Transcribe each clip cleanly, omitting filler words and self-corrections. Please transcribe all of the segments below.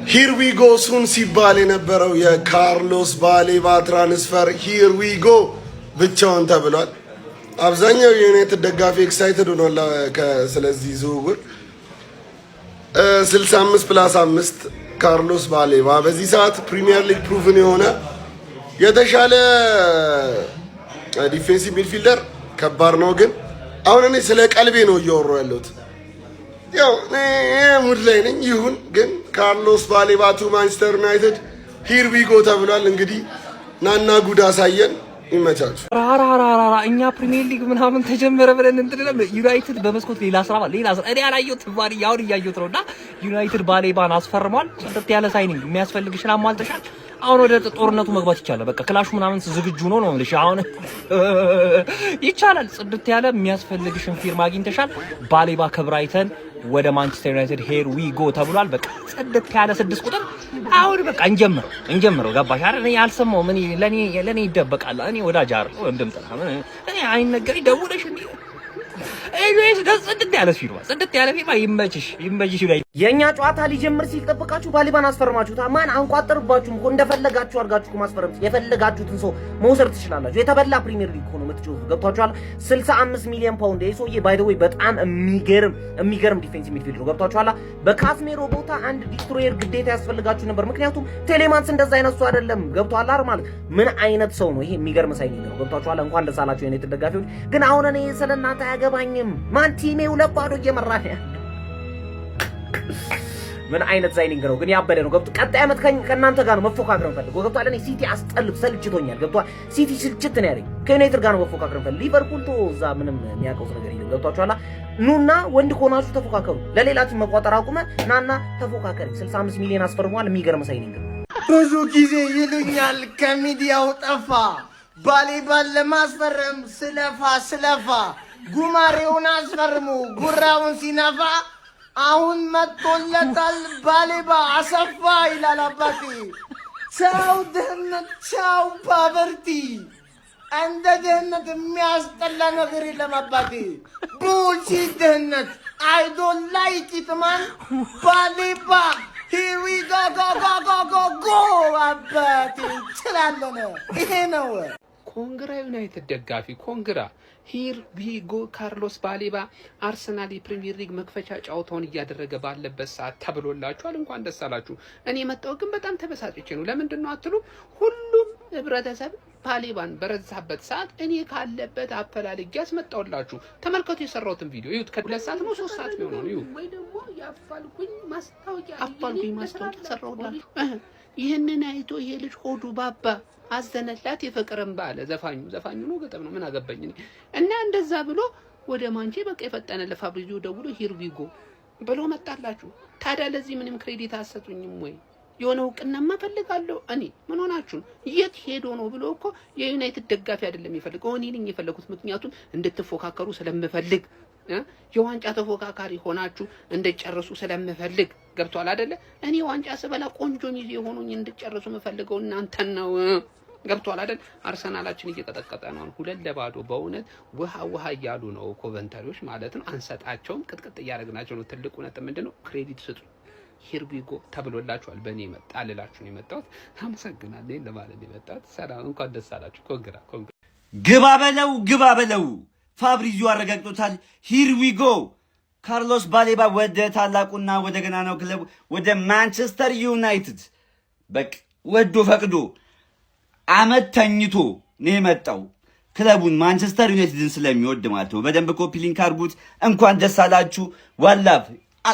ሂር ዊ ጎ ሱን ሲባል የነበረው የካርሎስ ባሌባ ትራንስፈር ሂር ዊ ጎ ብቻውን ተብሏል። አብዛኛው የዩናይትድ ደጋፊ ኤክሳይትድ ሆኗል ስለዚህ ዝውውር። 65+5 ካርሎስ ባሌባ በዚህ ሰዓት ፕሪሚየር ሊግ ፕሩቭን የሆነ የተሻለ ዲፌንሲቭ ሚድፊልደር ከባድ ነው። ግን አሁን እኔ ስለ ቀልቤ ነው እያወራሁ ያለሁት። ያው ሙድ ላይ ነኝ። ይሁን ግን ካርሎስ ባሌባ ቱ ማንቸስተር ዩናይትድ ሂር ዊ ጎ ተብሏል። እንግዲህ ናና ጉድ አሳየን። ይመቻችሁ። ራራራራ እኛ ፕሪሚየር ሊግ ምናምን ተጀመረ ብለን እንትን ዩናይትድ በመስኮት ሌላ ስራ እኔ አላየሁትም። ባሪ ያው እያየሁት ነውና ዩናይትድ ባሌባን አስፈርሟል። ጽድት ያለ ሳይኒንግ የሚያስፈልግሽን አሟልተሻል። አሁን ወደ ጦርነቱ መግባት ይቻላል። በቃ ክላሹ ምናምን ዝግጁ ነው ልሽ አሁን ይቻላል። ጽድት ያለ የሚያስፈልግሽን ፊርማ አግኝተሻል። ባሌባ ከብራይተን ወደ ማንቸስተር ዩናይትድ ሄር ዊ ጎ ተብሏል። በቃ ጽድት ያለ 6 ቁጥር አሁን በቃ እንጀምረው። ገባሽ አይደል? እኔ አልሰማሁም። ለኔ ይደበቃል። እኔ ወዳጅ አይደል እንደምጠራ እኔ አይነገሪ ደውለሽ ኤኒዌይስ ጽድት ያለ ፊርማ ይመችሽ። የኛ ጨዋታ ሊጀምር ሲል ጠብቃችሁ ባሌባን አስፈርማችሁታ። ማን አንቋጥርባችሁም እኮ እንደፈለጋችሁ አድርጋችሁ ማስፈረም የፈለጋችሁትን ሰው መውሰድ ትችላላችሁ። የተበላ ፕሪሚየር ሊግ ሆኖ የምትጫወቱ ገብቷችኋል። 65 ሚሊዮን ፓውንድ የሰውዬ ባይ ዘ ዌይ በጣም የሚገርም ዲፌንሲቭ ሚድፊልደር ነው። ገብቷችኋል። በካስሜሮ ቦታ አንድ ዲስትሮየር ግዴታ ያስፈልጋችሁ ነበር። ምክንያቱም ቴሌማንስ እንደዛ አይነት ሰው አይደለም። ገብቷል አይደል? ምን አይነት ሰው ነው ይሄ? የሚገርም ሳይኒንግ ነው። ገብቷችኋል። እንኳን ደስ አላችሁ የኔ ተደጋፊዎች። ግን አሁን እኔ ስለናንተ አያገባኝም። ማን ቲሜ 2-0 እየመራ ነው። ምን አይነት ሳይኒንግ ነው ግን? ያበደ ነው። ገብቶ ቀጣይ አመት ከእናንተ ጋር ነው መፎካከር ፈልገው። ገብቷል። እኔ ሲቲ ሰልችቶኛል። ገብቷል። ሲቲ ስልችት ነው ያለኝ። ከዩናይትድ ጋር ነው መፎካከር ፈልገው። ሊቨርፑል እዛ ምንም የሚያውቀው ነገር የለም። ገብቷችኋል። ኑና ወንድ ኮናችሁ ተፎካከሩ። ለሌላ ቲም መቋጠር አቁመ ናና ተፎካከሪ። 65 ሚሊዮን አስፈርሟል። የሚገርም ሳይኒንግ ነው። ብዙ ጊዜ ይሉኛል ከሚዲያው ጠፋ ባሌባን ለማስፈረም ስለፋ ጉማሬውን አስፈርሙ ጉራውን ሲነፋ አሁን መጥቶለታል ባሌባ አሰፋ ይላል አባቴ። ቻው ድህነት፣ ቻው ፓቨርቲ። እንደ ድህነት የሚያስጠላ ነገር የለም አባቴ። ቡልሺ ድህነት አይ ዶንት ላይክ ኢት ማን። ባሌባ ሂር ዊ ጎ አባቴ። ችላለን። ይሄ ነው። ኮንግራ ዩናይትድ ደጋፊ ኮንግራ። ሂር ዊ ጎ ካርሎስ ባሌባ አርሰናል የፕሪሚየር ሊግ መክፈቻ ጨዋታውን እያደረገ ባለበት ሰዓት ተብሎላችኋል። እንኳን ደስ አላችሁ። እኔ መጣው ግን በጣም ተበሳጭቼ ነው። ለምንድን ነው አትሉ? ሁሉም ህብረተሰብ ባሌባን በረዛበት ሰዓት እኔ ካለበት አፈላልጌ ያስመጣውላችሁ። ተመልከቱ የሰራሁትን ቪዲዮ ይሁት። ከ2 ሰዓት ነው 3 ሰዓት ነው ነው ይሁት። ወይ ደግሞ ያፋልኩኝ ማስታወቂያ ሰራውላችሁ። ይሄንን አይቶ ይሄ ልጅ ሆዱ ባባ አዘነላት የፍቅርን ባለ ዘፋኙ ነው ገጠም ነው ምን አገባኝ እኔ። እና እንደዛ ብሎ ወደ ማንቼ በቃ የፈጠነ ለፋብሪዚዮ ደውሎ ሂር ዊ ጎ ብሎ መጣላችሁ። ታዲያ ለዚህ ምንም ክሬዲት አሰጡኝም ወይ? የሆነ እውቅናማ ፈልጋለሁ እኔ። ምን ሆናችሁ? የት ሄዶ ነው ብሎ እኮ የዩናይትድ ደጋፊ አይደለም የሚፈልገው እኔ ነኝ የፈለኩት። ምክንያቱም እንድትፎካከሩ ስለምፈልግ የዋንጫ ተፎካካሪ ሆናችሁ እንድጨርሱ ስለምፈልግ። ገብቷል አይደለ? እኔ ዋንጫ ስበላ ቆንጆ ሚዜ ሆኖኝ እንድጨርሱ የምፈልገው እናንተን ነው። ገብቷል አይደል? አርሰናላችን እየቀጠቀጠ ነው 2-0 በእውነት ውሃ እያሉ ነው ኮቨንተሪዎች ማለት ነው። አንሰጣቸውም፣ ቅጥቅጥ እያደረግናቸው ነው። ትልቁ ነጥብ ምንድነው? ክሬዲት ስጡ። ሂር ዊ ጎ ተብሎላችኋል። በእኔ መጣ አልላችሁ ነው የመጣሁት። አመሰግናለሁ ለማለት ነው የመጣሁት። ሰላም፣ እንኳን ደስ አላችሁ። ኮንግራ ግባ በለው ፋብሪዚዮ አረጋግጦታል። ሂር ዊ ጎ ካርሎስ ባሌባ ወደ ታላቁና ወደ ገናናው ክለብ ወደ ማንቸስተር ዩናይትድ በቃ ወዶ ፈቅዶ አመት ተኝቶ ነው የመጣው። ክለቡን ማንቸስተር ዩናይትድን ስለሚወድ ማለት ነው። በደንብ ኮፒ ሊንክ አድርጉት። እንኳን ደስ አላችሁ። ዋላፍ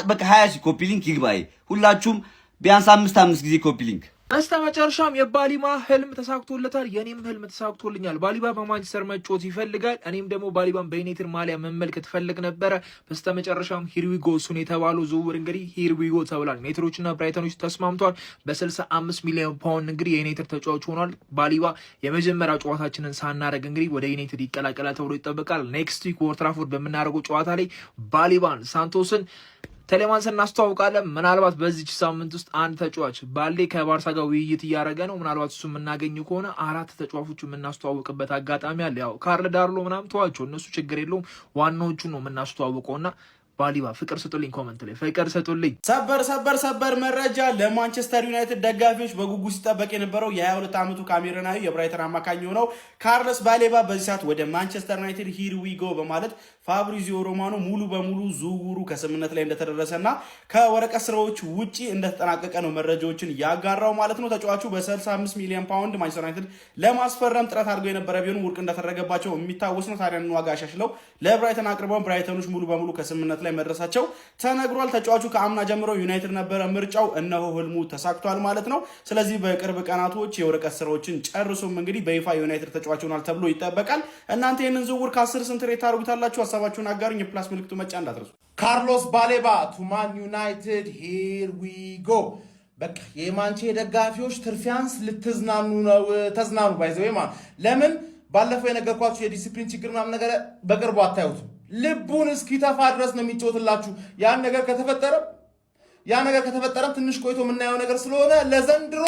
በቃ 20 ኮፒ ሊንክ ይግባይ። ሁላችሁም ቢያንስ 5 ጊዜ ኮፒ ሊንክ። በስተመጨረሻም የባሊባ ህልም ተሳክቶለታል። የኔም ህልም ተሳክቶልኛል። ባሊባ በማንቸስተር መጫወት ይፈልጋል። እኔም ደግሞ ባሊባን በዩናይትድ ማሊያ መመልከት ፈልግ ነበረ። በስተመጨረሻም ሂር ዊ ጎ እሱን የተባለው ዝውውር እንግዲህ ሂር ዊ ጎ ተብሏል። ዩናይትዶችና ብራይተኖች ተስማምተዋል። በ65 ሚሊዮን ፓውንድ እንግዲህ የዩናይትድ ተጫዋች ሆኗል። ባሊባ የመጀመሪያ ጨዋታችንን ሳናረግ እንግዲህ ወደ ዩናይትድ ይቀላቀላል ተብሎ ይጠበቃል። ኔክስት ዊክ ኦልድ ትራፎርድ በምናደርገው ጨዋታ ላይ ባሊባን፣ ሳንቶስን፣ ቴሌማንስ እናስተዋውቃለን። ምናልባት በዚች ሳምንት ውስጥ አንድ ተጫዋች ባሌ ከባርሳ ጋር ውይይት እያደረገ ነው። ምናልባት እሱ የምናገኝ ከሆነ 4 ተጫዋቾች የምናስተዋውቅበት አጋጣሚ አለ። ያው ካርል ዳርሎ ምናምን ተዋቸው፣ እነሱ ችግር የለውም። ዋናዎቹ ነው የምናስተዋውቀውና ባሊባ ፍቅር ስጡልኝ፣ ኮመንት ላይ ፍቅር ስጡልኝ። ሰበር መረጃ ለማንቸስተር ዩናይትድ ደጋፊዎች በጉጉት ሲጠበቅ የነበረው የ22 ዓመቱ ካሜሩናዊ የብራይተን አማካኝ የሆነው ካርሎስ ባሌባ በዚህ ሰዓት ወደ ማንቸስተር ዩናይትድ ሂር ዊ ጎ በማለት ፋብሪዚዮ ሮማኖ ሙሉ በሙሉ ዝውውሩ ከስምምነት ላይ እንደተደረሰና ከወረቀት ስራዎች ውጪ እንደተጠናቀቀ ነው መረጃዎችን ያጋራው ማለት ነው። ተጫዋቹ በ65 ሚሊዮን ፓውንድ ማንቸስተር ዩናይትድ ለማስፈረም ጥረት አድርገው የነበረ ቢሆንም ውድቅ እንደተደረገባቸው የሚታወስ ነው። ታዲያን ዋጋ አሻሽለው ለብራይተን አቅርበው ብራይተኖች ሙሉ በሙሉ ከስምምነት ላይ መድረሳቸው ተነግሯል። ተጫዋቹ ከአምና ጀምሮ ዩናይትድ ነበረ ምርጫው፣ እነሆ ህልሙ ተሳክቷል ማለት ነው። ስለዚህ በቅርብ ቀናቶች የወረቀት ስራዎችን ጨርሶም እንግዲህ በይፋ ዩናይትድ ተጫዋች ይሆናል ተብሎ ይጠበቃል። እናንተ ይህንን ዝውውር ከ10 ስንት ሬት ታደርጉታላችሁ? ሀሳባችሁን አጋሩኝ። የፕላስ ምልክቱ መጫ እንዳትረሱ። ካርሎስ ባሌባ ቱ ማን ዩናይትድ ሂር ዊ ጎ። በቃ የማንቼ ደጋፊዎች ትርፊያንስ ልትዝናኑ ነው። ተዝናኑ ባይዘው ማለት ለምን ባለፈው የነገርኳችሁ የዲሲፕሊን ችግር ምናምን ነገር በቅርቡ አታዩትም። ልቡን እስኪተፋ ድረስ ነው የሚጫወትላችሁ። ያን ነገር ከተፈጠረም ትንሽ ቆይቶ የምናየው ነገር ስለሆነ ለዘንድሮ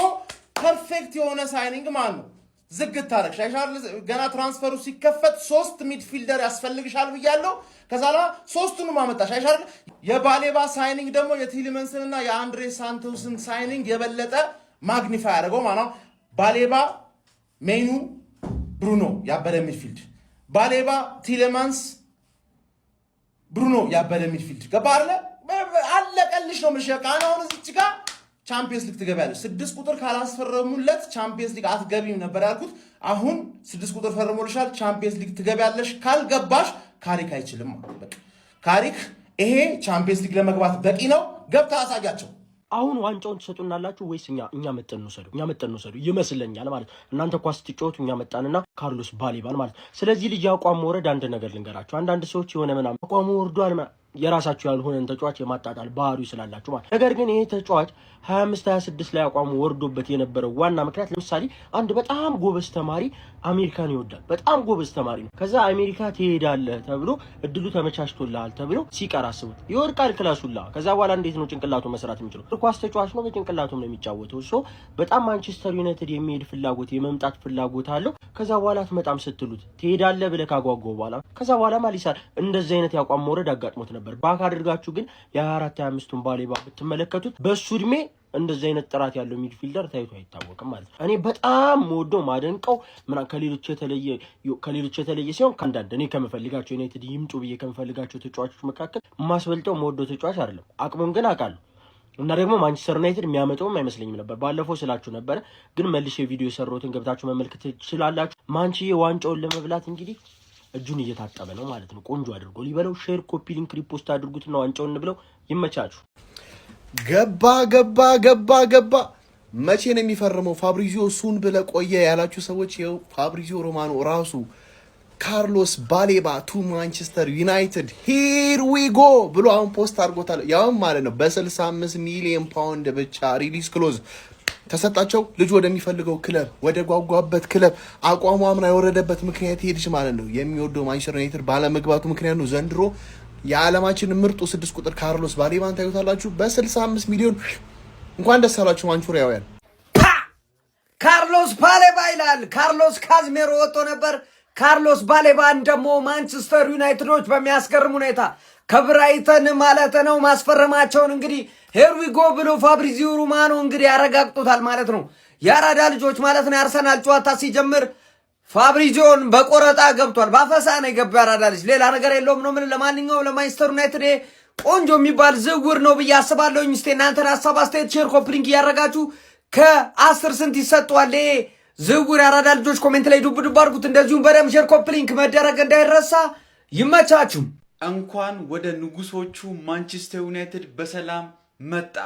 ፐርፌክት የሆነ ሳይኒንግ ማለት ነው። ዝግት ታረክ ሻይሻል ገና ትራንስፈሩ ሲከፈት 3 ሚድፊልደር ያስፈልግሻል ብያለሁ። ከዛላ 3ቱንም አመጣሽ አይሻል። የባሌባ ሳይኒንግ ደግሞ የቲሊመንስንና የአንድሬ ሳንቶስን ሳይኒንግ የበለጠ ማግኒፋይ ያደርገው ማለት ነው። ባሌባ ሜኑ ብሩኖ ያበደ ሚድፊልድ፣ ባሌባ ቲሌማንስ ብሩኖ ያበደ ሚድፊልድ ገባርለ አለቀልሽ ነው ምሽካ ነው። እዚች ጋር ቻምፒየንስ ሊግ ትገባለች። 6 ቁጥር ካላስፈረሙለት ቻምፒየንስ ሊግ አትገቢም ነበር ያልኩት። አሁን 6 ቁጥር ፈርሞልሻል፣ ቻምፒየንስ ሊግ ትገቢያለሽ። ካልገባሽ ካሪክ አይችልም ማለት በቃ ካሪክ ይሄ ቻምፒየንስ ሊግ ለመግባት በቂ ነው። ገብታ አሳያቸው። አሁን ዋንጫውን ትሰጡናላችሁ ወይስ እኛ መጠን ነው ሰዱ ይመስለኛል ማለት እናንተ ኳስ ትጫወቱ እኛ መጣንና ካርሎስ ባሌባን ማለት። ስለዚህ ልጅ አቋም ወረድ አንድ ነገር ልንገራችሁ። አንዳንድ ሰዎች የሆነ ምናምን አቋሙ ወርዷል የራሳችሁ ያልሆነን ተጫዋች የማጣጣል ባህሪው ስላላችሁ ማለት። ነገር ግን ይሄ ተጫዋች 25-26 ላይ አቋሙ ወርዶበት የነበረው ዋና ምክንያት ለምሳሌ አንድ በጣም ጎበዝ ተማሪ አሜሪካን ይወዳል። በጣም ጎበዝ ተማሪ ነው። ከዛ አሜሪካ ትሄዳለህ ተብሎ እድሉ ተመቻችቶልሃል ተብሎ ሲቀር አስቡት ይወድቃል ክላሱላ። ከዛ በኋላ እንዴት ነው ጭንቅላቱ መስራት የሚችለው? ኳስ ተጫዋች ነው፣ በጭንቅላቱም ነው የሚጫወተው። በጣም ማንቸስተር ዩናይትድ የሚሄድ ፍላጎት የመምጣት ፍላጎት አለው። ከዛ በኋላ አትመጣም ስትሉት ትሄዳለህ ብለህ ካጓጓው በኋላ ከዛ በኋላ ማሊሳ እንደዚህ አይነት ያቋም መውረድ አጋጥሞት ነበር። ባክ አድርጋችሁ ግን የ24-25ቱን ባሌባ ብትመለከቱት በሱ እድሜ እንደዚህ አይነት ጥራት ያለው ሚድፊልደር ታይቶ አይታወቅም ማለት ነው። እኔ በጣም ወዶ ማደንቀው ከሌሎች የተለየ ሲሆን ከአንዳንድ እኔ ከምፈልጋቸው ዩናይትድ ይምጡ ብዬ ከምፈልጋቸው ተጫዋቾች መካከል ማስበልጠው መወዶ ተጫዋች አይደለም። አቅሙን ግን አውቃለሁ እና ደግሞ ማንቸስተር ዩናይትድ የሚያመጣውም አይመስለኝም ነበር። ባለፈው ስላችሁ ነበር፣ ግን መልሼ ቪዲዮ የሰራሁትን ገብታችሁ መመልከት ትችላላችሁ። ማንቺዬ ዋንጫውን ለመብላት እንግዲህ እጁን እየታጠበ ነው ማለት ነው። ቆንጆ አድርጎ ሊበለው። ሼር፣ ኮፒ ሊንክ፣ ሪፖስት አድርጉትና ዋንጫውን እንብለው። ይመቻችሁ። ገባ መቼ ነው የሚፈርመው ፋብሪዚዮ? ሱን ብለ ቆየ ያላችሁ ሰዎች ይኸው ፋብሪዚዮ ሮማኖ ራሱ ካርሎስ ባሌባ ቱ ማንቸስተር ዩናይትድ ሂር ዊ ጎ ብሎ አሁን ፖስት አድርጎታል። ያውም ማለት ነው በ65 ሚሊዮን ፓውንድ ብቻ ሪሊዝ ክሎዝ ተሰጣቸው። ልጅ ወደሚፈልገው ክለብ ወደ ጓጓበት ክለብ አቋሙ አምና የወረደበት ምክንያት ሄድሽ ማለት ነው የሚወደው ማንቸስተር ዩናይትድ ባለመግባቱ ምክንያት ነው። ዘንድሮ የዓለማችን ምርጡ 6 ቁጥር ካርሎስ ባሌባን ታዩታላችሁ በ65 ሚሊዮን። እንኳን ደስ አላችሁ ማንቹሪያውያን። ካርሎስ ባሌባ ይላል። ካርሎስ ካዝሜሮ ወጥቶ ነበር። ካርሎስ ባሌባን ደግሞ ማንቸስተር ዩናይትዶች በሚያስገርም ሁኔታ ከብራይተን ማለት ነው ማስፈረማቸውን እንግዲህ ሄርዊጎ ብሎ ፋብሪዚዮ ሮማኖ እንግዲህ ያረጋግጡታል ማለት ነው። የአራዳ ልጆች ማለት ነው። የአርሰናል ጨዋታ ሲጀምር ፋብሪዚዮን በቆረጣ ገብቷል። ባፈሳ ነው የገባው የአራዳ ልጅ፣ ሌላ ነገር የለውም ነው ምን። ለማንኛውም ለማንቸስተር ዩናይትድ ቆንጆ የሚባል ዝውውር ነው ብዬ አስባለሁኝ። እስቲ እናንተን ሀሳብ አስተያየት ሼር ኮፕሊንግ እያደረጋችሁ ከ10 ስንት ይሰጠዋል ዝውውር የአራዳ ልጆች ኮሜንት ላይ ዱብ ዱብ አድርጉት። እንደዚሁም በደም ሼር ኮፕሊንክ መደረግ እንዳይረሳ። ይመቻችሁ። እንኳን ወደ ንጉሶቹ ማንቸስተር ዩናይትድ በሰላም መጣ።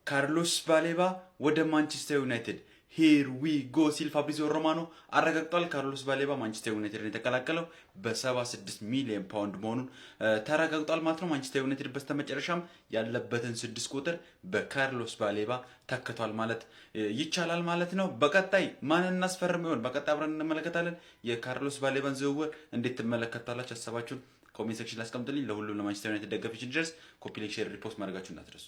ካርሎስ ባሌባ ወደ ማንቸስተር ዩናይትድ ሂር ዊ ጎ ሲል ፋብሪዚዮ ሮማኖ አረጋግጧል። ካርሎስ ባሌባ ማንቸስተር ዩናይትድን የተቀላቀለው በ76 ሚሊዮን ፓውንድ መሆኑን ተረጋግጧል ማለት ነው። ማንቸስተር ዩናይትድ በስተመጨረሻም ያለበትን 6 ቁጥር በካርሎስ ባሌባ ተክቷል ማለት ይቻላል ማለት ነው። በቀጣይ ማን እናስፈርም ይሆን? በቀጣይ አብረን እንመለከታለን። የካርሎስ ባሌባን ዝውውር እንዴት ትመለከታላችሁ? ሀሳባችሁን ኮሜንት ሴክሽን ላይ አስቀምጡልኝ። ለሁሉም ለማንቸስተር ዩናይትድ ደጋፊዎች እንዲደርስ ኮፒ፣ ላይክ፣ ሼር፣ ሪፖስት ማድረጋችሁ እንዳትረሱ።